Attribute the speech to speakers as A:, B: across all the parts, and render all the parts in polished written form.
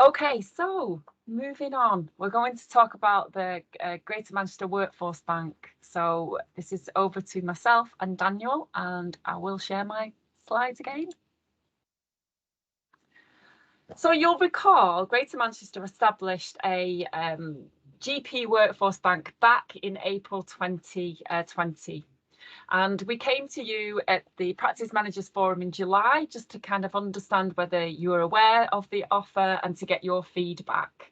A: Okay, so moving on, we're going to talk about the Greater Manchester Workforce Bank. So this is over to myself and Daniel, and I will share my slides again. So you'll recall Greater Manchester established a GP Workforce Bank back in April 2020. And we came to you at the Practice Managers Forum in July just to kind of understand whether you were aware of the offer and to get your feedback.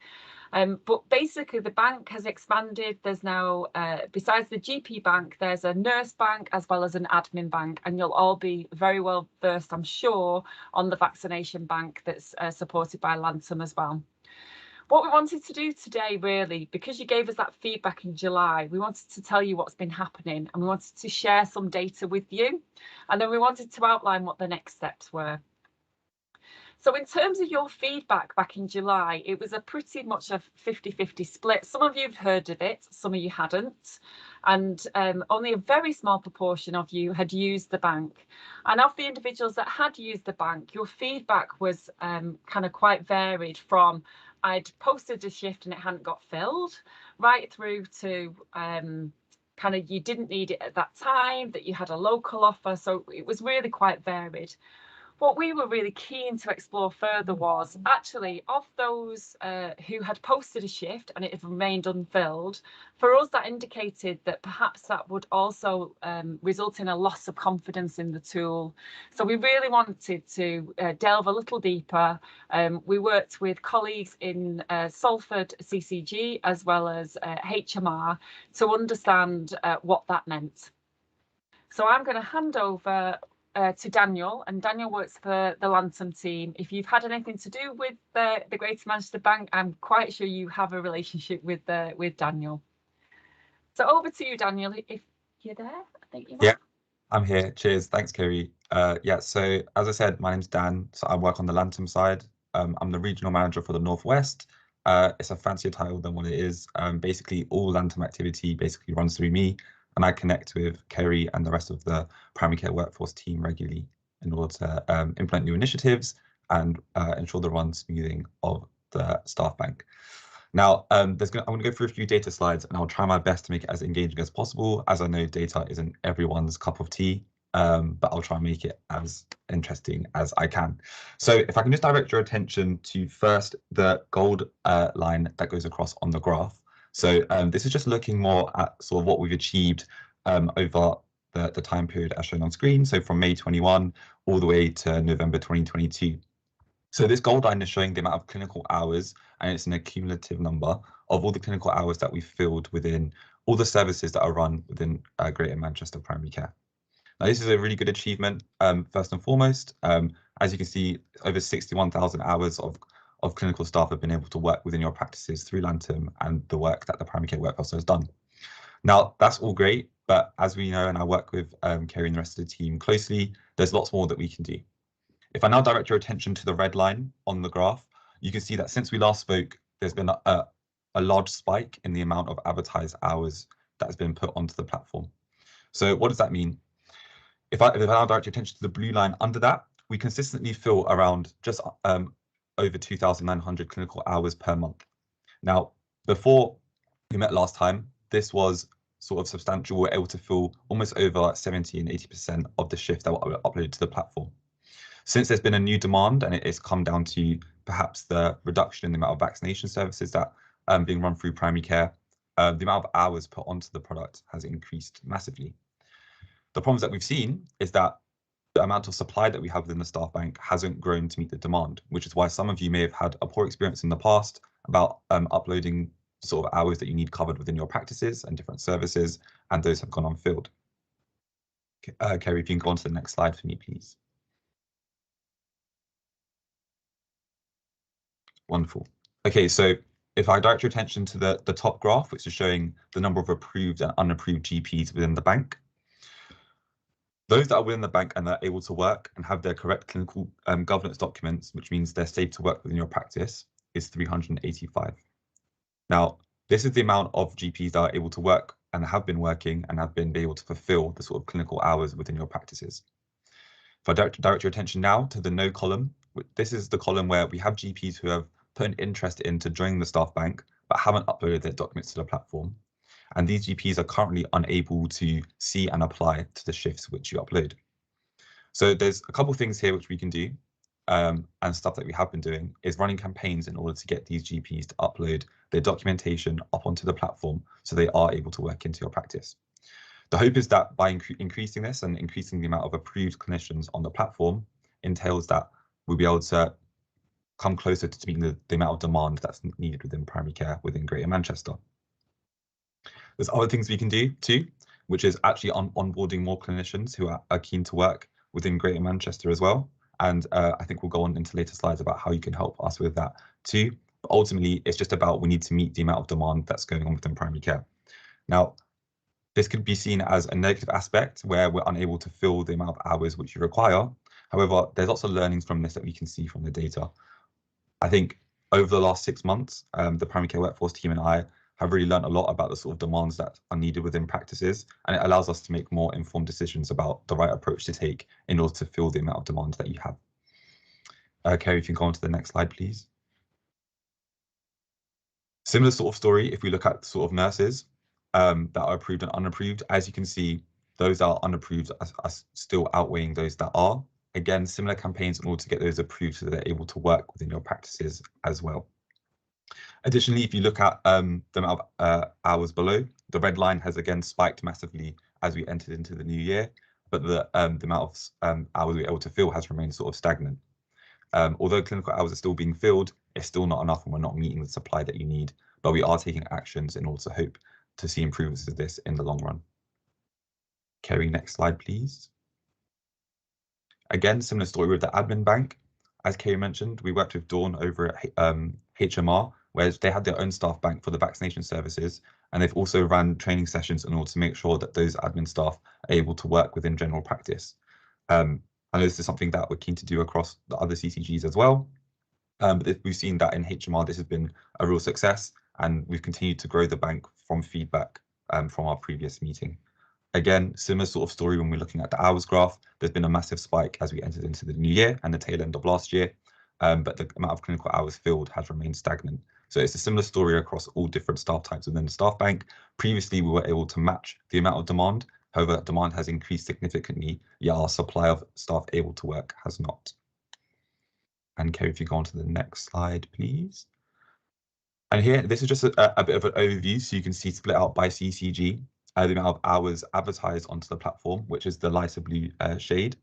A: But basically, the bank has expanded. There's now, besides the GP bank, there's a nurse bank as well as an admin bank. And you'll all be very well versed, I'm sure, on the vaccination bank that's supported by Lantham as well. What we wanted to do today, really, because you gave us that feedback in July, we wanted to tell you what's been happening and we wanted to share some data with you. And then we wanted to outline what the next steps were. So in terms of your feedback back in July, it was a pretty much a 50-50 split. Some of you have heard of it, some of you hadn't. And only a very small proportion of you had used the bank. And of the individuals that had used the bank, your feedback was kind of quite varied from I'd posted a shift and it hadn't got filled, right through to kind of you didn't need it at that time, that you had a local offer. So it was really quite varied. What we were really keen to explore further was actually of those who had posted a shift and it had remained unfilled, for us that indicated that perhaps that would also result in a loss of confidence in the tool. So we really wanted to delve a little deeper. We worked with colleagues in Salford CCG as well as HMR to understand what that meant. So I'm going to hand over to Daniel, and Daniel works for the Lantham team. If you've had anything to do with the Greater Manchester Bank, I'm quite sure you have a relationship with Daniel. So over to you, Daniel, if you're there. I think you are.
B: Yeah, I'm here. Cheers. Thanks, Kerry. Yeah, so as I said, my name's Dan. So I work on the Lantham side. I'm the regional manager for the Northwest. It's a fancier title than what it is. Basically, all Lantham activity basically runs through me, and I connect with Kerry and the rest of the primary care workforce team regularly in order to implement new initiatives and ensure the run smoothing of the staff bank. Now, I'm going to go through a few data slides and I'll try my best to make it as engaging as possible, as I know data isn't everyone's cup of tea, but I'll try and make it as interesting as I can. So if I can just direct your attention to first the gold line that goes across on the graph. So this is just looking more at sort of what we've achieved over the time period as shown on screen. So from May 21 all the way to November 2022. So this gold line is showing the amount of clinical hours, and it's an accumulative number of all the clinical hours that we've filled within all the services that are run within Greater Manchester Primary Care. Now, this is a really good achievement, first and foremost. As you can see, over 61,000 hours of clinical staff have been able to work within your practices through Lantham and the work that the primary care workforce has done. Now, that's all great, but as we know, and I work with Kerry and the rest of the team closely, there's lots more that we can do. If I now direct your attention to the red line on the graph, you can see that since we last spoke, there's been a large spike in the amount of advertised hours that has been put onto the platform. So what does that mean? If I now direct your attention to the blue line under that, we consistently fill around just over 2,900 clinical hours per month. Now, before we met last time, this was sort of substantial. We're able to fill almost over 70 and 80% of the shifts that were uploaded to the platform. Since there's been a new demand and it's come down to perhaps the reduction in the amount of vaccination services that being run through primary care, the amount of hours put onto the product has increased massively. The problems that we've seen is that the amount of supply that we have within the staff bank hasn't grown to meet the demand, which is why some of you may have had a poor experience in the past about uploading sort of hours that you need covered within your practices and different services, and those have gone unfilled. Kerry, if you can go on to the next slide for me, please. Wonderful. Okay, so if I direct your attention to the top graph, which is showing the number of approved and unapproved GPs within the bank, those that are within the bank and are able to work and have their correct clinical governance documents, which means they're safe to work within your practice, is 385. Now, this is the amount of GPs that are able to work and have been working and have been able to fulfill the sort of clinical hours within your practices. If I direct your attention now to the no column, this is the column where we have GPs who have put an interest into joining the staff bank, but haven't uploaded their documents to the platform. And these GPs are currently unable to see and apply to the shifts which you upload. So there's a couple of things here which we can do, and stuff that we have been doing is running campaigns in order to get these GPs to upload their documentation up onto the platform so they are able to work into your practice. The hope is that by increasing this and increasing the amount of approved clinicians on the platform entails that we'll be able to come closer to meeting the amount of demand that's needed within primary care within Greater Manchester. There's other things we can do too, which is actually onboarding more clinicians who are keen to work within Greater Manchester as well. And I think we'll go on into later slides about how you can help us with that too. But ultimately, it's just about we need to meet the amount of demand that's going on within primary care. Now, this could be seen as a negative aspect where we're unable to fill the amount of hours which you require. However, there's lots of learnings from this that we can see from the data. I think over the last 6 months, the primary care workforce team and I have really learned a lot about the sort of demands that are needed within practices, and it allows us to make more informed decisions about the right approach to take in order to fill the amount of demand that you have. Kerry, if you can go on to the next slide, please. Similar sort of story if we look at sort of nurses that are approved and unapproved. As you can see, those that are unapproved are still outweighing those that are. Again, similar campaigns in order to get those approved so they're able to work within your practices as well. Additionally, if you look at the amount of hours below, the red line has again spiked massively as we entered into the new year, but the amount of hours we're able to fill has remained sort of stagnant. Although clinical hours are still being filled, it's still not enough and we're not meeting the supply that you need, but we are taking actions in order to hope to see improvements to this in the long run. Kerry, next slide, please. Again, similar story with the admin bank. As Kerry mentioned, we worked with Dawn over at HMR, where they had their own staff bank for the vaccination services, and they've also ran training sessions in order to make sure that those admin staff are able to work within general practice. I know this is something that we're keen to do across the other CCGs as well, but we've seen that in HMR this has been a real success, and we've continued to grow the bank from feedback from our previous meeting. Again, similar sort of story when we're looking at the hours graph. There's been a massive spike as we entered into the new year and the tail end of last year, but the amount of clinical hours filled has remained stagnant. So it's a similar story across all different staff types within the staff bank. Previously, we were able to match the amount of demand. However, demand has increased significantly, yet our supply of staff able to work has not. And Kerry, if you go on to the next slide, please. And here, this is just a bit of an overview, so you can see split out by CCG, the amount of hours advertised onto the platform, which is the lighter blue shade.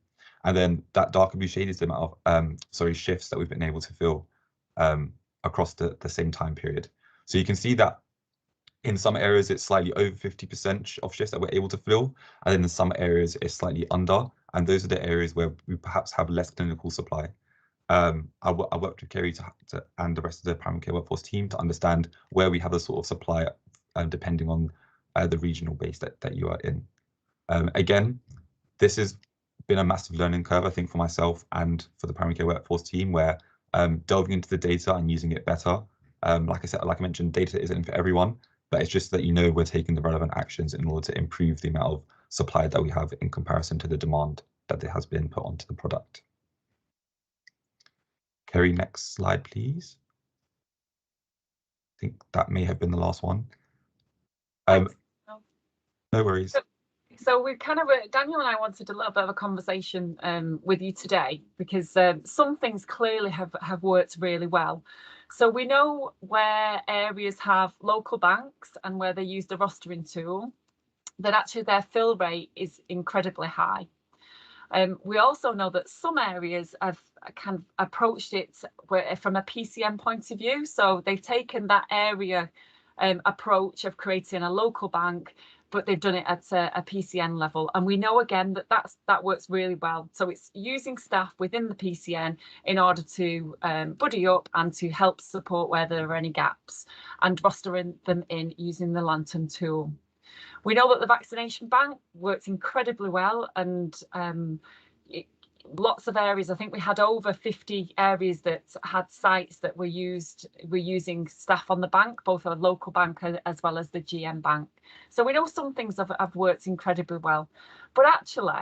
B: And then that darker blue shade is the amount of shifts that we've been able to fill across the same time period. So you can see that in some areas it's slightly over 50% of shifts that we're able to fill, and then in some areas it's slightly under, and those are the areas where we perhaps have less clinical supply. I worked with Kerry and the rest of the primary care workforce team to understand where we have the sort of supply depending on the regional base that you are in. Again, this has been a massive learning curve, I think, for myself and for the primary care workforce team, where delving into the data and using it better. Like I mentioned, data isn't for everyone, but it's just that we're taking the relevant actions in order to improve the amount of supply that we have in comparison to the demand that there has been put onto the product. Kerry, next slide, please. I think that may have been the last one. No worries.
A: So we kind of, Daniel and I wanted a little bit of a conversation with you today, because some things clearly have worked really well. So we know where areas have local banks and where they use the rostering tool, that actually their fill rate is incredibly high. We also know that some areas have kind of approached it from a PCN point of view. So they've taken that area approach of creating a local bank, but they've done it at a PCN level. And we know again that works really well. So it's using staff within the PCN in order to buddy up and to help support where there are any gaps, and rostering them in using the Lantern tool. We know that the vaccination bank works incredibly well, and lots of areas. I think we had over 50 areas that had sites that were using staff on the bank, both a local bank as well as the GM bank. So we know some things have worked incredibly well, but actually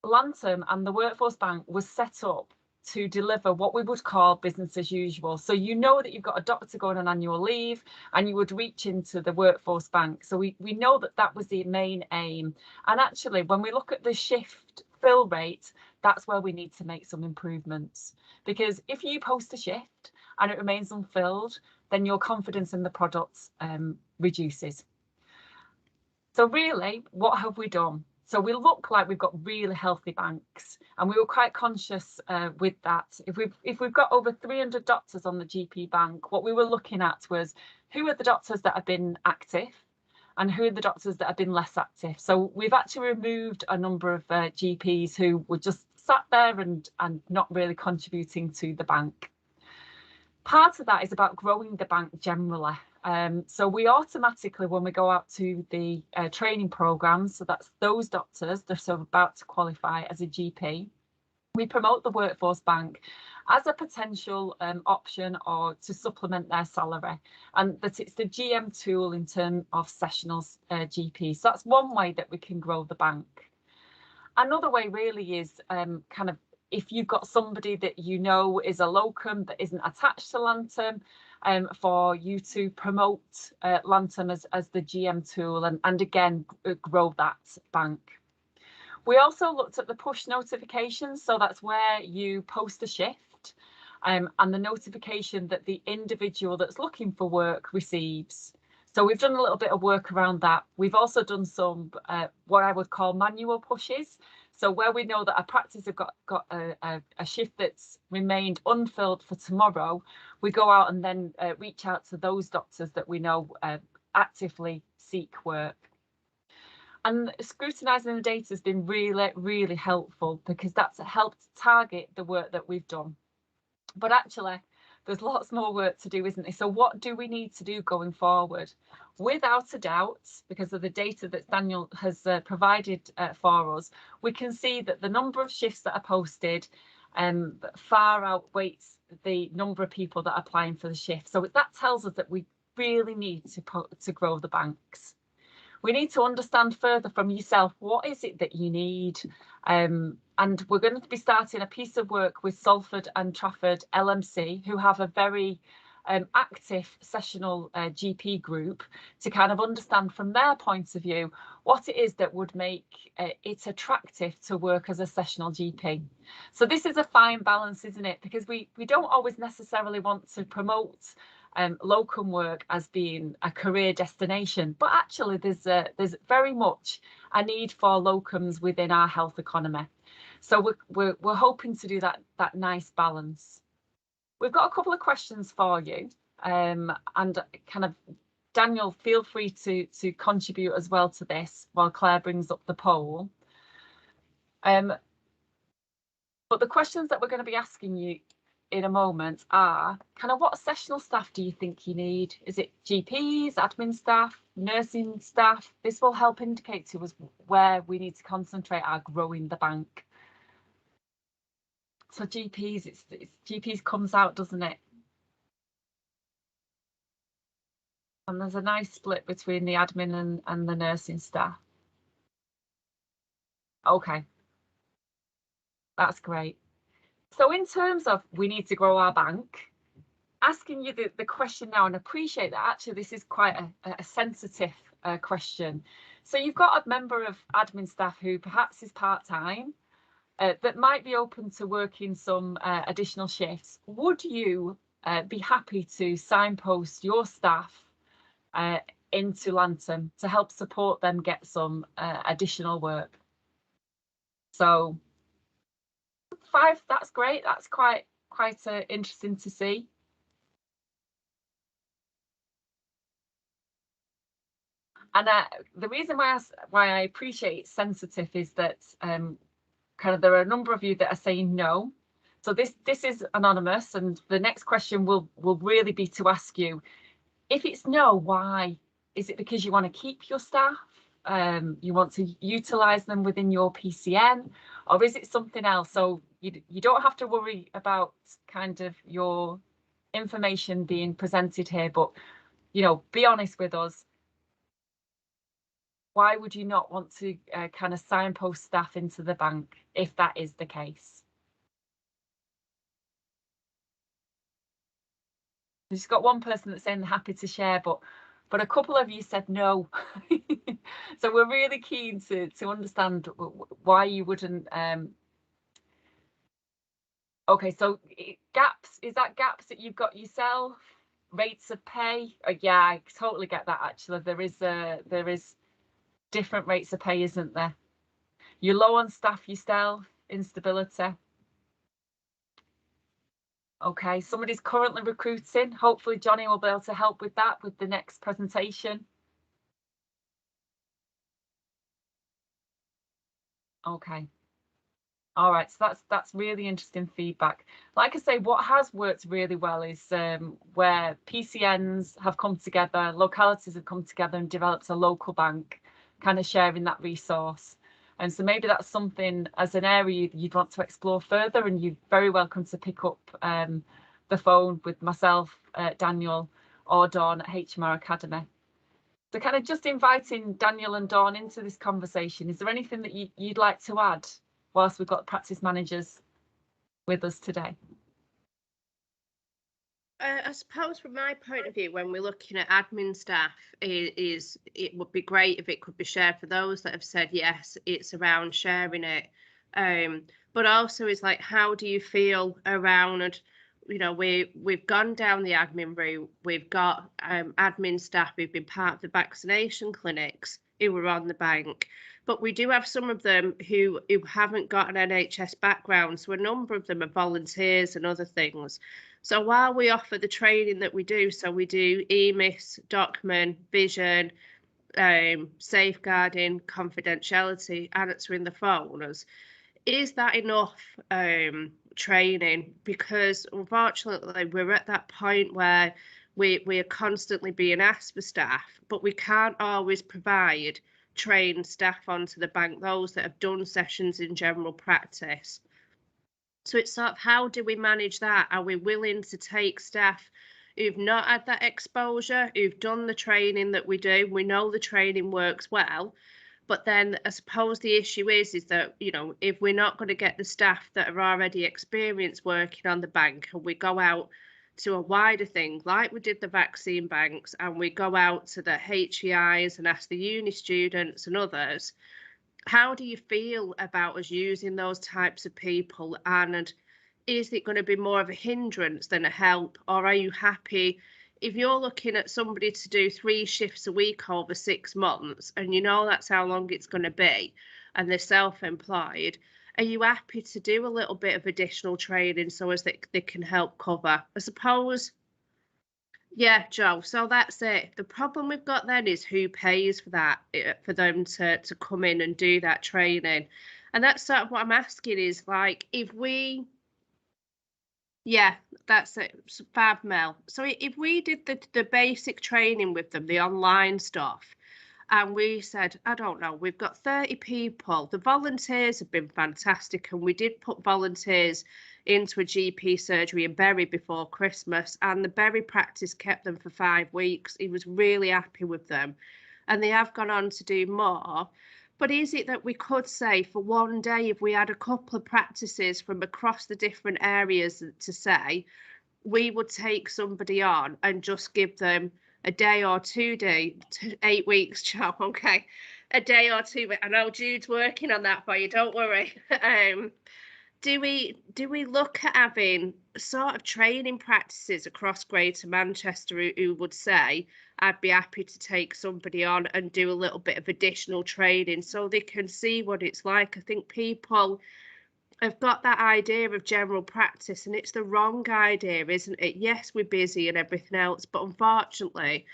A: Lantern and the Workforce Bank was set up to deliver what we would call business as usual. So you know that you've got a doctor going on annual leave and you would reach into the workforce bank. So we know that that was the main aim. And actually, when we look at the shift fill rate, that's where we need to make some improvements. Because if you post a shift and it remains unfilled, then your confidence in the products reduces. So really, what have we done? So we look like we've got really healthy banks, and we were quite conscious with that. If we've got over 300 doctors on the GP bank, what we were looking at was who are the doctors that have been active and who are the doctors that have been less active. So we've actually removed a number of GPs who were just sat there and not really contributing to the bank. Part of that is about growing the bank generally. So we automatically, when we go out to the training programs, so that's those doctors that are about to qualify as a GP, we promote the workforce bank as a potential option or to supplement their salary, and that it's the GM tool in terms of sessional GP. So that's one way that we can grow the bank. Another way really is kind of if you've got somebody that you know is a locum that isn't attached to Lantern, for you to promote Lantern as the GM tool and again grow that bank. We also looked at the push notifications, so that's where you post a shift and the notification that the individual that's looking for work receives. So we've done a little bit of work around that. We've also done some what I would call manual pushes. So where we know that a practice have got a shift that's remained unfilled for tomorrow, we go out and then reach out to those doctors that we know actively seek work. And scrutinising the data has been really, really helpful because that's helped target the work that we've done. But actually, there's lots more work to do, isn't there? So what do we need to do going forward? Without a doubt, because of the data that Daniel has provided for us, we can see that the number of shifts that are posted far outweighs the number of people that are applying for the shift. So that tells us that we really need to grow the banks. We need to understand further from yourself, what is it that you need? And we're going to be starting a piece of work with Salford and Trafford LMC, who have a very active sessional GP group, to kind of understand from their point of view what it is that would make it attractive to work as a sessional GP. So this is a fine balance, isn't it? Because we don't always necessarily want to promote locum work as being a career destination, but actually there's very much a need for locums within our health economy. So we're hoping to do that nice balance. We've got a couple of questions for you, and kind of Daniel, feel free to contribute as well to this while Claire brings up the poll. But the questions that we're going to be asking you in a moment are kind of what sessional staff do you think you need? Is it GPs, admin staff, nursing staff? This will help indicate to us where we need to concentrate our growing the bank. So GPs, it's GPs comes out, doesn't it? And there's a nice split between the admin and the nursing staff. Okay, that's great. So in terms of we need to grow our bank, asking you the question now, and appreciate that actually this is quite a sensitive question. So you've got a member of admin staff who perhaps is part-time, that might be open to working some additional shifts. Would you be happy to signpost your staff into Lantern to help support them get some additional work? So 5, that's great. That's quite interesting to see. And the reason why I appreciate it's sensitive is that kind of there are a number of you that are saying no. So this is anonymous, and the next question will really be to ask you, if it's no, why? Is it because you want to keep your staff? You want to utilise them within your PCN, or is it something else? So you don't have to worry about kind of your information being presented here, but you know, be honest with us. Why would you not want to kind of signpost staff into the bank if that is the case? We've got one person that's saying happy to share, but a couple of you said no. So we're really keen to understand why you wouldn't. Okay, so gaps, is that gaps that you've got yourself? Rates of pay? Yeah, I totally get that. Actually, there is different rates of pay, isn't there? You're low on staff yourself, instability. Okay, somebody's currently recruiting. Hopefully Johnny will be able to help with that with the next presentation. Okay. All right, so that's really interesting feedback. Like I say, what has worked really well is where PCNs have come together, localities have come together and developed a local bank, kind of sharing that resource. And so maybe that's something as an area you'd want to explore further, and you're very welcome to pick up the phone with myself, Daniel, or Dawn at HMR Academy. So kind of just inviting Daniel and Dawn into this conversation. Is there anything that you'd like to add whilst we've got practice managers with us today?
C: I suppose from my point of view, when we're looking at admin staff, it would be great if it could be shared for those that have said yes, it's around sharing it. But also is like, how do you feel around, you know, we've gone down the admin route, we've got admin staff who've been part of the vaccination clinics who were on the bank, but we do have some of them who haven't got an NHS background, so a number of them are volunteers and other things. So while we offer the training that we do, so we do EMIS, document, vision, safeguarding, confidentiality, answering the phones, is that enough training? Because unfortunately, we're at that point where we are constantly being asked for staff, but we can't always provide trained staff onto the bank, those that have done sessions in general practice. So it's sort of, how do we manage that? Are we willing to take staff who've not had that exposure, who've done the training that we do? We know the training works well, but then I suppose the issue is that, you know, if we're not going to get the staff that are already experienced working on the bank, and we go out to a wider thing, like we did the vaccine banks, and we go out to the HEIs and ask the uni students and others, how do you feel about us using those types of people? And is it going to be more of a hindrance than a help? Or are you happy if you're looking at somebody to do 3 shifts a week over 6 months, and you know that's how long it's going to be, and they're self-employed, are you happy to do a little bit of additional training so as that they can help cover? I suppose. Yeah, Joe. So that's it. The problem we've got then is who pays for that, for them to come in and do that training. And that's sort of what I'm asking is, like, if we, yeah, that's it. Fab, Mel. So if we did the basic training with them, the online stuff, and we said, I don't know, we've got 30 people. The volunteers have been fantastic, and we did put volunteers into a GP surgery in Bury before Christmas, and the Bury practice kept them for 5 weeks. He was really happy with them, and they have gone on to do more. But is it that we could say for one day, if we had a couple of practices from across the different areas, to say we would take somebody on and just give them a day or 2 days, 8 weeks job, okay, a day or 2. I know Jude's working on that for you, don't worry. Do we look at having sort of training practices across Greater Manchester who would say, I'd be happy to take somebody on and do a little bit of additional training so they can see what it's like? I think people have got that idea of general practice, and it's the wrong idea, isn't it? Yes, we're busy and everything else, but unfortunately,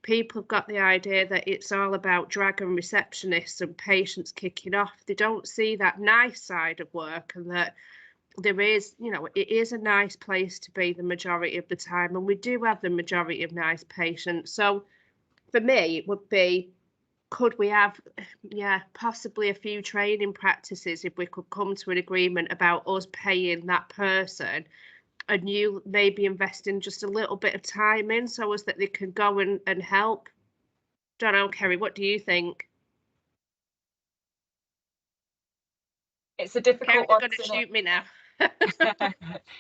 C: people have got the idea that it's all about dragon receptionists and patients kicking off. They don't see that nice side of work, and that there is, you know, it is a nice place to be the majority of the time, and we do have the majority of nice patients. So for me, it would be, could we have, yeah, possibly a few training practices if we could come to an agreement about us paying that person, and you maybe investing just a little bit of time in so as that they can go and help. Don't know, Kerry, what do you think?
A: It's a difficult
C: Kerry's
A: one.
C: going to shoot me now.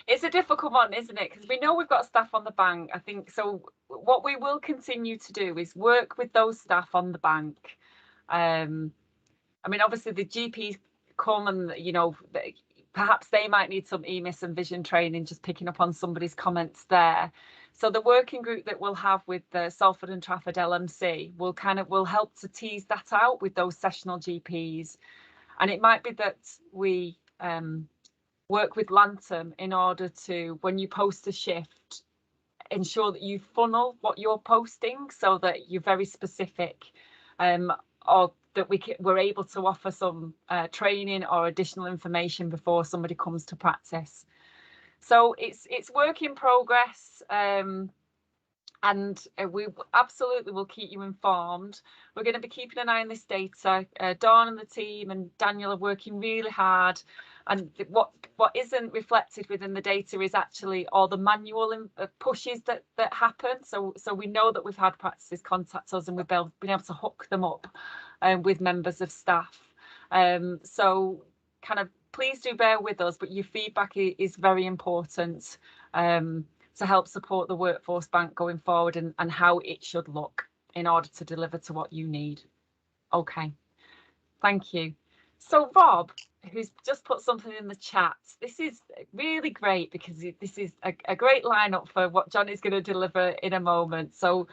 A: It's a difficult one, isn't it? Because we know we've got staff on the bank. I think so. What we will continue to do is work with those staff on the bank. I mean, obviously the GPs come and, you know, perhaps they might need some EMIS and vision training, just picking up on somebody's comments there. So the working group that we'll have with the Salford and Trafford LMC will help to tease that out with those sessional GPs. And it might be that we work with Lantern in order to, when you post a shift, ensure that you funnel what you're posting so that you're very specific, or that we're able to offer some training or additional information before somebody comes to practice. So it's work in progress, and we absolutely will keep you informed. We're going to be keeping an eye on this data. Dawn and the team and Daniel are working really hard, and what isn't reflected within the data is actually all the manual pushes that happen. So we know that we've had practices contact us and we've been able to hook them up with members of staff. So kind of please do bear with us, but your feedback is very important to help support the Workforce Bank going forward and how it should look in order to deliver to what you need. Okay, thank you. So Rob, who's just put something in the chat, this is really great because this is a great lineup for what John is going to deliver in a moment. So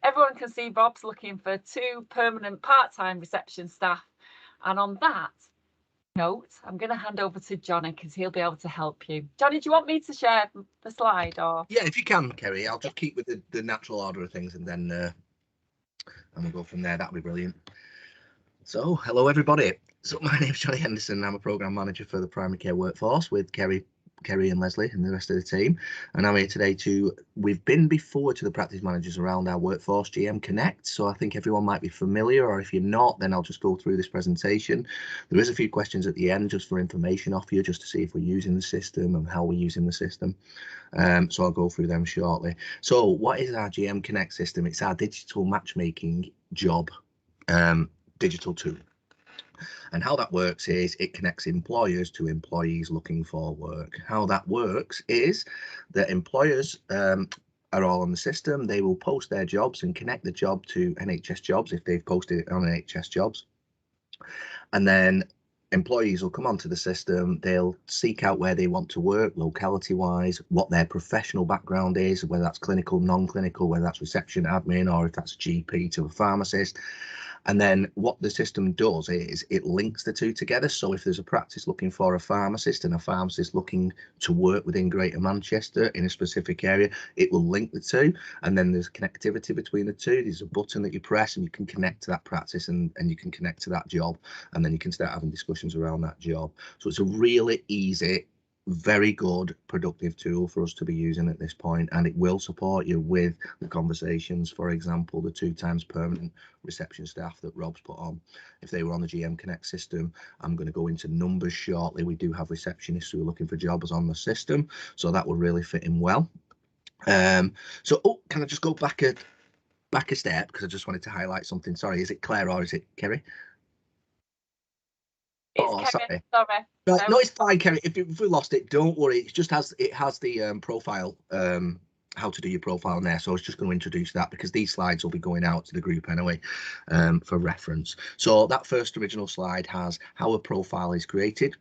A: everyone can see Rob's looking for 2 permanent part-time reception staff. And on that note, I'm going to hand over to Johnny because he'll be able to help you. Johnny, do you want me to share the slide or?
D: Yeah, if you can, Kerry. I'll just keep with the natural order of things, and then and we'll go from there. That'll be brilliant. So, hello everybody. So my name's Johnny Henderson. I'm a program manager for the primary care workforce with Kerry and Leslie and the rest of the team. And I'm here today we've been before to the practice managers around our Workforce GM Connect. So I think everyone might be familiar, or if you're not, then I'll just go through this presentation. There is a few questions at the end just for information off you, just to see if we're using the system and how we're using the system. So I'll go through them shortly. So what is our GM Connect system? It's our digital matchmaking job digital tool. And how that works is it connects employers to employees looking for work. How that works is that employers are all on the system. They will post their jobs and connect the job to NHS Jobs if they've posted it on NHS Jobs. And then employees will come onto the system. They'll seek out where they want to work, locality wise, what their professional background is, whether that's clinical, non-clinical, whether that's reception, admin, or if that's a GP to a pharmacist. And then what the system does is it links the two together. So if there's a practice looking for a pharmacist and a pharmacist looking to work within Greater Manchester in a specific area, it will link the two. And then there's connectivity between the two. There's a button that you press and you can connect to that practice and you can connect to that job. And then you can start having discussions around that job. So it's a really easy, very good, productive tool for us to be using at this point, and it will support you with the conversations. For example, the 2 times permanent reception staff that Rob's put on, if they were on the GM Connect system. I'm going to go into numbers shortly. We do have receptionists who are looking for jobs on the system, so that will really fit in well. Can I just go back a step, because I just wanted to highlight something. Sorry, is it Claire or is it Kerry?
A: It's Kevin, sorry.
D: Right, no, it's fine, Kerry. If we lost it, don't worry. It just has the profile, how to do your profile in there. So I was just going to introduce that because these slides will be going out to the group anyway, for reference. So that first original slide has how a profile is created.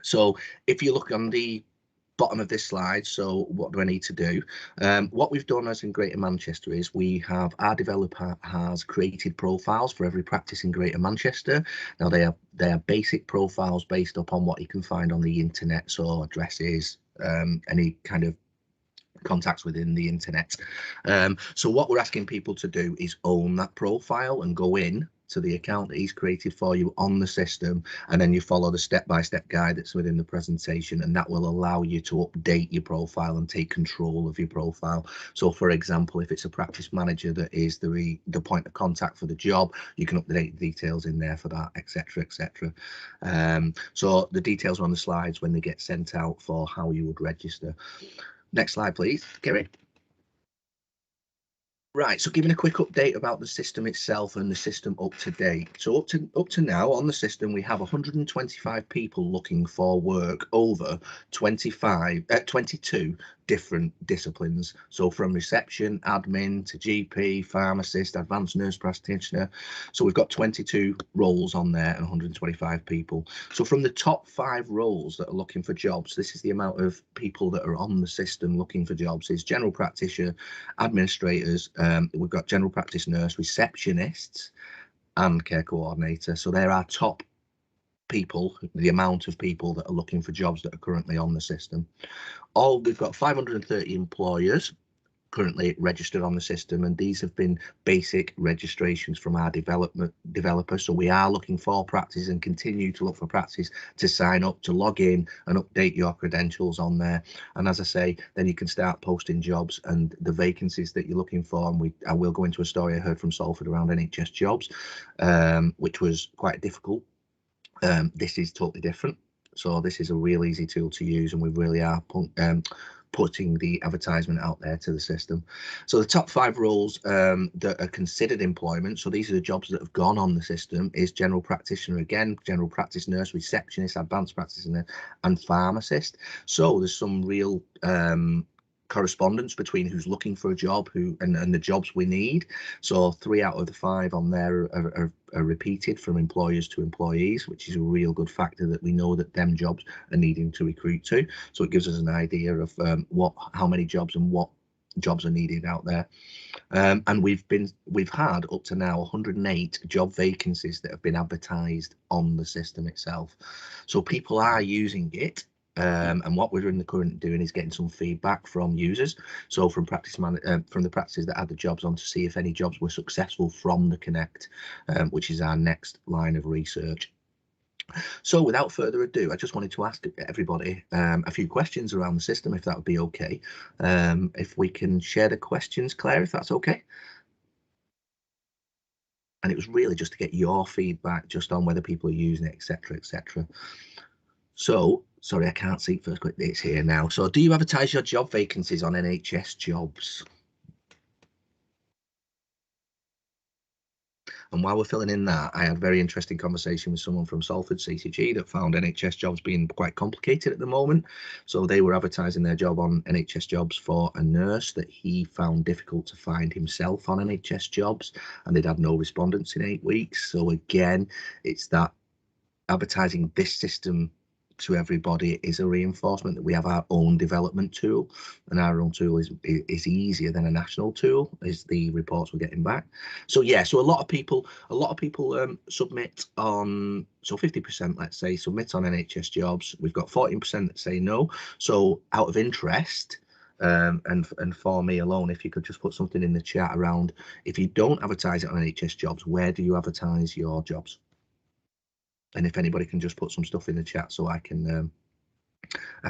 D: So if you look on the bottom of this slide, so what do I need to do? What we've done as in Greater Manchester is our developer has created profiles for every practice in Greater Manchester. Now they are basic profiles based upon what you can find on the internet, so addresses, any kind of contacts within the internet. So what we're asking people to do is own that profile and go in to the account that he's created for you on the system, and then you follow the step-by-step guide that's within the presentation, and that will allow you to update your profile and take control of your profile. So for example, if it's a practice manager that is the point of contact for the job, you can update the details in there for that, etc, etc. So the details are on the slides when they get sent out for how you would register. Next slide, please, Kerry. Right, so giving a quick update about the system itself and the system up to date. So up to now on the system, we have 125 people looking for work over 22 different disciplines. So from reception, admin to GP, pharmacist, advanced nurse practitioner. So we've got 22 roles on there and 125 people. So from the top 5 roles that are looking for jobs, this is the amount of people that are on the system looking for jobs. Is general practitioner, administrators, we've got general practice nurse, receptionists, and care coordinator. So there are top people, the amount of people that are looking for jobs that are currently on the system. We've got 530 employers currently registered on the system, and these have been basic registrations from our developer. So we are looking for practices and continue to look for practices to sign up, to log in and update your credentials on there. And as I say, then you can start posting jobs and the vacancies that you're looking for. And I will go into a story I heard from Salford around NHS jobs, which was quite difficult. This is totally different. So this is a real easy tool to use, and we really are putting the advertisement out there to the system. So the top 5 roles that are considered employment, so these are the jobs that have gone on the system, is general practitioner again, general practice nurse, receptionist, advanced practitioner, and pharmacist. So there's some real correspondence between who's looking for a job and the jobs we need. So 3 out of the 5 on there are repeated from employers to employees, which is a real good factor that we know that them jobs are needing to recruit to. So it gives us an idea of how many jobs and what jobs are needed out there. And we've had up to now 108 job vacancies that have been advertised on the system itself. So people are using it. And what we're in the current doing is getting some feedback from users. So from from the practices that had the jobs on, to see if any jobs were successful from the Connect, which is our next line of research. So without further ado, I just wanted to ask everybody a few questions around the system, if that would be okay. If we can share the questions, Claire, if that's okay. And it was really just to get your feedback just on whether people are using it, etc., etc. So, sorry, I can't see first quick. It's here now. So, do you advertise your job vacancies on NHS Jobs? And while we're filling in that, I had a very interesting conversation with someone from Salford CCG that found NHS Jobs being quite complicated at the moment. So they were advertising their job on NHS Jobs for a nurse that he found difficult to find himself on NHS Jobs, and they'd had no respondents in 8 weeks. So again, it's that advertising this system to everybody is a reinforcement that we have our own development tool, and our own tool is easier than a national tool, is the reports we're getting back. So yeah, so a lot of people submit on, so 50%, let's say, submit on NHS Jobs. We've got 14% that say no. So out of interest, and for me alone, if you could just put something in the chat around, if you don't advertise it on NHS Jobs, where do you advertise your jobs? And if anybody can just put some stuff in the chat so I can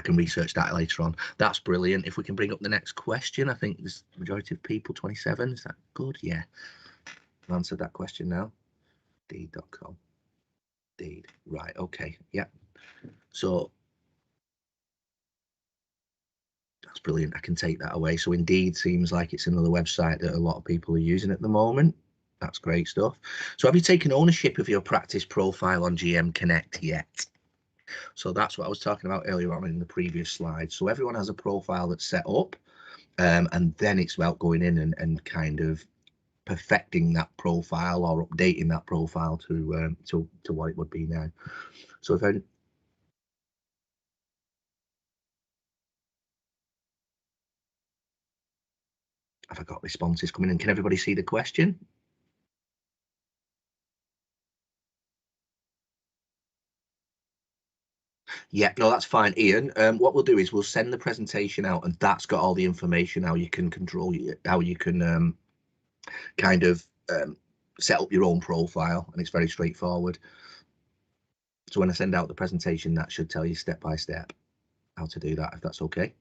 D: research that later on. That's brilliant. If we can bring up the next question, I think there's the majority of people, 27. Is that good? Yeah. I've answered that question now. Deed.com. Deed. Right. Okay. Yeah. So that's brilliant. I can take that away. So Indeed seems like it's another website that a lot of people are using at the moment. That's great stuff. So have you taken ownership of your practice profile on GM Connect yet? So that's what I was talking about earlier on in the previous slide. So everyone has a profile that's set up, and then it's about going in and kind of perfecting that profile or updating that profile to what it would be now. So if have I got responses coming in? Can everybody see the question? Yeah, no, that's fine, Ian. What we'll do is we'll send the presentation out, and that's got all the information, how you can control, how you can kind of set up your own profile, and it's very straightforward. So when I send out the presentation, that should tell you step by step how to do that, if that's okay.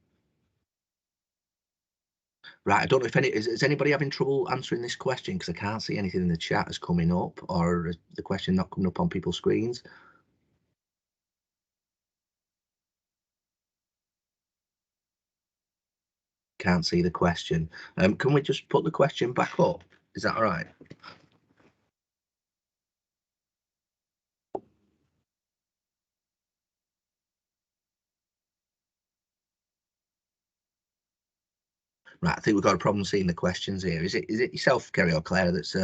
D: Right, I don't know if is anybody having trouble answering this question, because I can't see anything in the chat as coming up, or is the question not coming up on people's screens? can't see the question. Can we just put the question back up? Is that all right? Right, I think we've got a problem seeing the questions here. Is it yourself, Kerry, or Claire, that's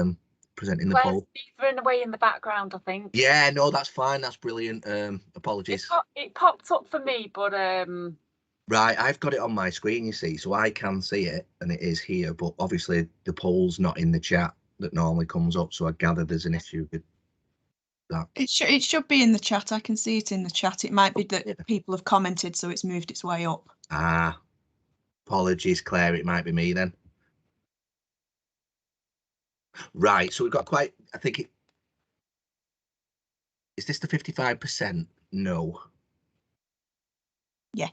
D: presenting the
A: Claire's
D: poll?
A: beavering away in the background, I think.
D: Yeah, no, that's fine. That's brilliant. Apologies.
A: It popped up for me, but
D: Right, I've got it on my screen, you see, so I can see it, and it is here, but obviously the poll's not in the chat that normally comes up, so I gather there's an issue with that.
E: It should be in the chat. I can see it in the chat. It might be that
D: Yeah.
E: people have commented, so it's moved its way up.
D: Ah, apologies, Claire, it might be me then. Right, so we've got quite, I think it, is this the 55%? No.
E: Yeah.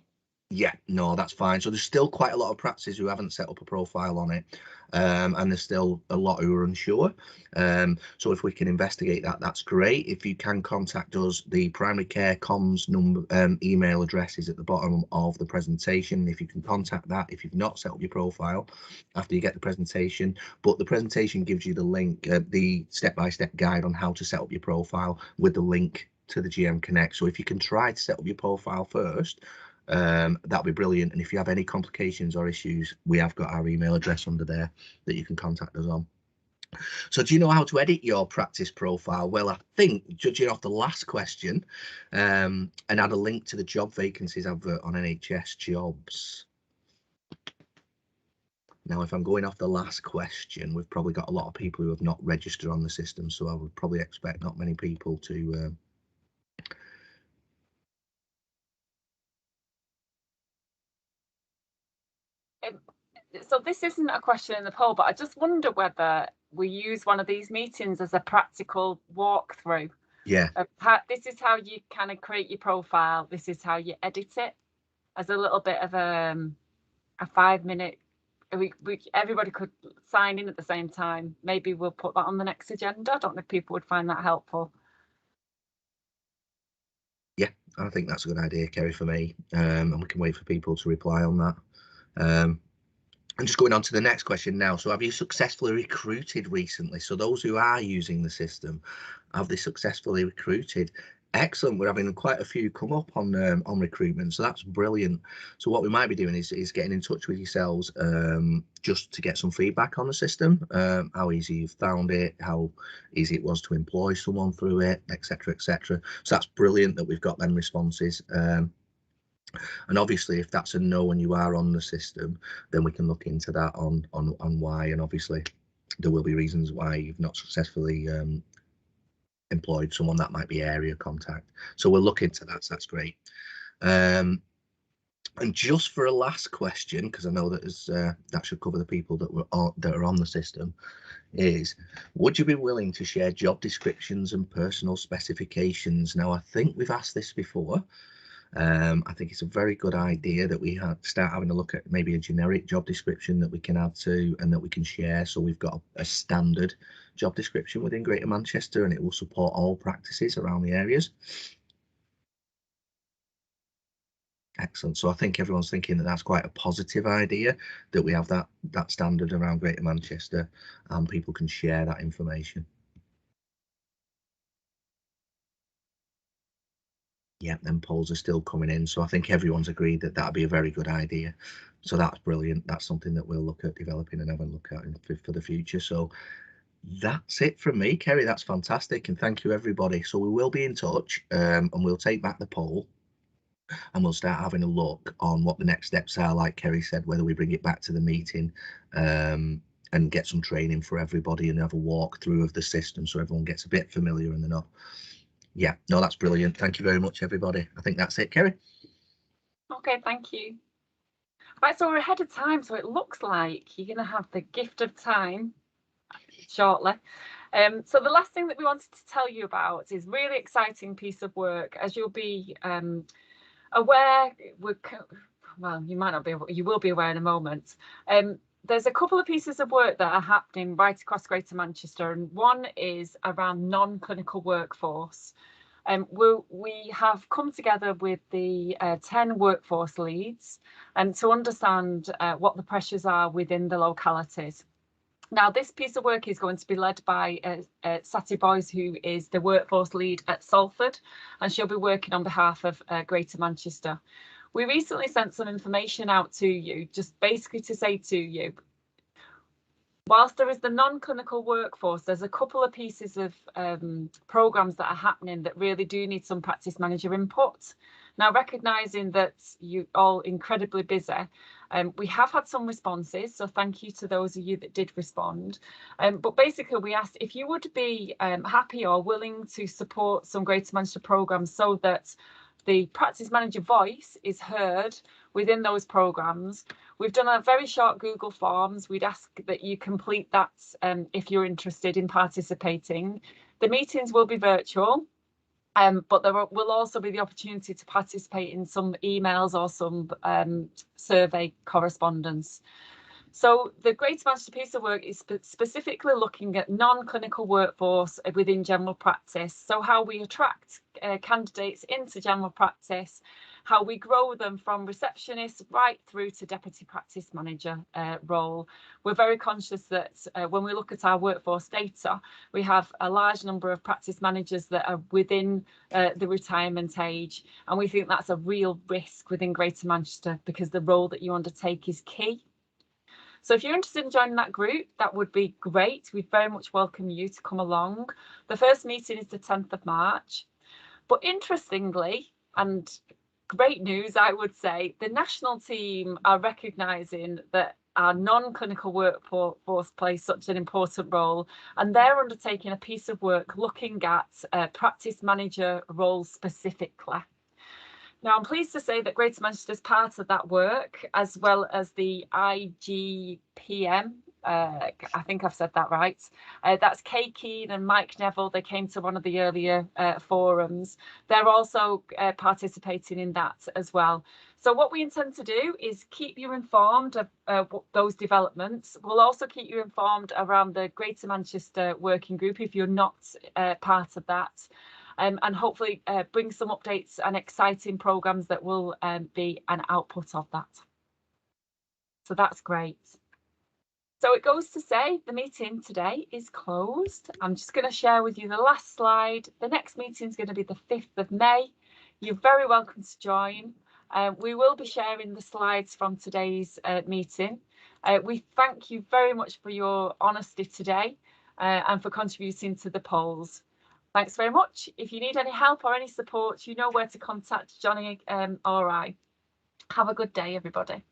D: Yeah, no, that's fine. So there's still quite a lot of practices who haven't set up a profile on it, and there's still a lot who are unsure. So if we can investigate that, that's great. If you can contact us, the primary care comms number, email address is at the bottom of the presentation. If you can contact that, if you've not set up your profile after you get the presentation, but the presentation gives you the link, the step-by-step guide on how to set up your profile with the link to the GM Connect. So if you can try to set up your profile first, that'll be brilliant. And if you have any complications or issues, we have got our email address under there that you can contact us on. So do you know how to edit your practice profile? Well, I think, judging off the last question, and add a link to the job vacancies advert on NHS Jobs. Now, if I'm going off the last question, we've probably got a lot of people who have not registered on the system, so I would probably expect not many people to
A: so this isn't a question in the poll, but I just wonder whether we use one of these meetings as a practical walkthrough.
D: yeah.
A: This is how you kind of create your profile. This is how you edit it, as a little bit of a 5-minute. Everybody could sign in at the same time. Maybe we'll put that on the next agenda. I don't know if people would find that helpful.
D: Yeah, I think that's a good idea, Kerry, for me. And we can wait for people to reply on that. And just going on to the next question now. So have you successfully recruited recently? So those who are using the system, have they successfully recruited? Excellent. We're having quite a few come up on recruitment, so that's brilliant. So what we might be doing is getting in touch with yourselves just to get some feedback on the system, how easy you've found it, how easy it was to employ someone through it, etc., etc. So that's brilliant that we've got them responses. And obviously, if that's a no and you are on the system, then we can look into that on why. And obviously, there will be reasons why you've not successfully employed someone. That might be area contact. So we'll look into that. So that's great. And just for a last question, because I know that that should cover the people that are on the system, is would you be willing to share job descriptions and personal specifications? Now, I think we've asked this before. I think it's a very good idea that we start having a look at maybe a generic job description that we can add to and that we can share. So we've got a standard job description within Greater Manchester, and it will support all practices around the areas. Excellent. So I think everyone's thinking that that's quite a positive idea, that we have that standard around Greater Manchester and people can share that information. Yeah, and polls are still coming in, so I think everyone's agreed that that'd be a very good idea. So that's brilliant. That's something that we'll look at developing and having a look at for the future. So that's it from me, Kerry. That's fantastic, and thank you everybody. So we will be in touch, and we'll take back the poll, and we'll start having a look on what the next steps are. Like Kerry said, whether we bring it back to the meeting, and get some training for everybody and have a walk through of the system so everyone gets a bit familiar and they're not. Yeah, no, that's brilliant. Thank you very much, everybody. I think that's it, Kerry.
A: Okay, thank you. Right, so we're ahead of time, so it looks like you're going to have the gift of time shortly. So the last thing that we wanted to tell you about is really exciting piece of work. As you'll be aware, well, you might not be, you will be aware in a moment. There's a couple of pieces of work that are happening right across Greater Manchester, and one is around non-clinical workforce. We have come together with the 10 workforce leads to understand what the pressures are within the localities. Now, this piece of work is going to be led by Sati Boyce, who is the workforce lead at Salford, and she'll be working on behalf of Greater Manchester. We recently sent some information out to you, just basically to say to you, whilst there is the non-clinical workforce, there's a couple of pieces of programmes that are happening that really do need some practice manager input. Now, recognising that you're all incredibly busy, we have had some responses, so thank you to those of you that did respond. But basically, we asked if you would be happy or willing to support some Greater Manchester programmes so that the practice manager voice is heard within those programmes. We've done a very short Google Forms. We'd ask that you complete that if you're interested in participating. The meetings will be virtual. But there will also be the opportunity to participate in some emails or some survey correspondence. So the Greater Manchester piece of work is specifically looking at non-clinical workforce within general practice. So how we attract candidates into general practice, how we grow them from receptionist right through to deputy practice manager role. We're very conscious that when we look at our workforce data, we have a large number of practice managers that are within the retirement age, and we think that's a real risk within Greater Manchester because the role that you undertake is key. So if you're interested in joining that group, that would be great. We very much welcome you to come along. The first meeting is the 10th of March. But interestingly, and great news, I would say, the national team are recognising that our non-clinical workforce plays such an important role, and they're undertaking a piece of work looking at practice manager roles specifically. Now, I'm pleased to say that Greater Manchester is part of that work, as well as the IGPM. I think I've said that right. That's Kay Keane and Mike Neville. They came to one of the earlier forums. They're also participating in that as well. So what we intend to do is keep you informed of those developments. We'll also keep you informed around the Greater Manchester Working Group if you're not part of that. And hopefully bring some updates and exciting programmes that will be an output of that. So that's great. So it goes to say the meeting today is closed. I'm just going to share with you the last slide. The next meeting is going to be the 5th of May. You're very welcome to join. We will be sharing the slides from today's meeting. We thank you very much for your honesty today and for contributing to the polls. Thanks very much. If you need any help or any support, you know where to contact Johnny or I. Have a good day, everybody.